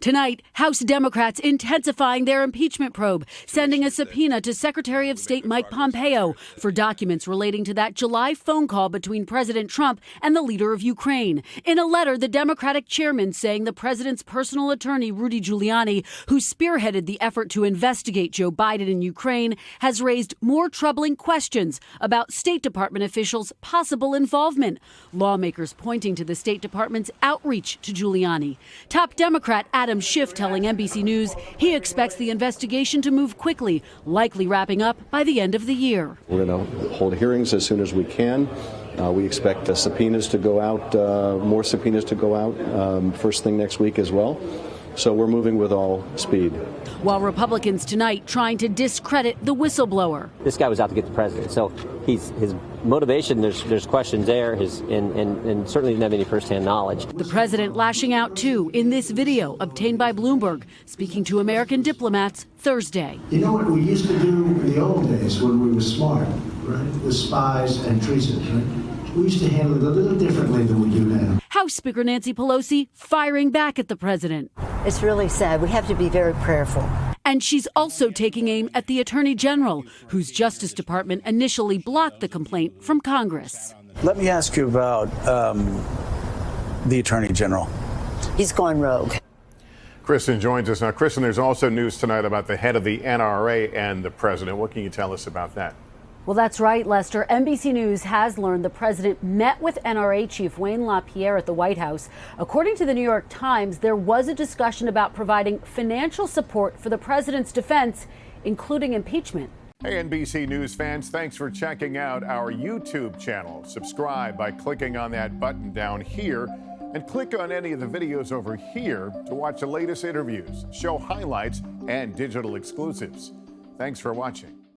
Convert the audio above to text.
Tonight, House Democrats intensifying their impeachment probe, sending a subpoena to Secretary of State Mike Pompeo for documents relating to that July phone call between President Trump and the leader of Ukraine. In a letter, the Democratic chairman saying the president's personal attorney, Rudy Giuliani, who spearheaded the effort to investigate Joe Biden in Ukraine, has raised more troubling questions about State Department officials' possible involvement. Lawmakers pointing to the State Department's outreach to Giuliani. Top Democrat Adam Schiff telling NBC News he expects the investigation to move quickly, likely wrapping up by the end of the year. We're going to hold hearings as soon as we can. We expect subpoenas to go out, more subpoenas to go out first thing next week as well. So we're moving with all speed. While Republicans tonight trying to discredit the whistleblower. This guy was out to get the president, so his motivation, there's questions there, and certainly didn't have any firsthand knowledge. The president lashing out, too, in this video obtained by Bloomberg, speaking to American diplomats Thursday. You know what we used to do in the old days when we were smart, right? With spies and treason, right? We used to handle it a little differently than we do now. House Speaker Nancy Pelosi firing back at the president. It's really sad. We have to be very prayerful. And she's also taking aim at the Attorney General, whose Justice Department initially blocked the complaint from Congress. Let me ask you about the Attorney General. He's gone rogue. Kristen joins us now. Kristen, there's also news tonight about the head of the NRA and the president. What can you tell us about that? Well, that's right, Lester. NBC News has learned the president met with NRA Chief Wayne LaPierre at the White House. According to the New York Times, there was a discussion about providing financial support for the president's defense, including impeachment. Hey, NBC News fans, thanks for checking out our YouTube channel. Subscribe by clicking on that button down here and click on any of the videos over here to watch the latest interviews, show highlights, and digital exclusives. Thanks for watching.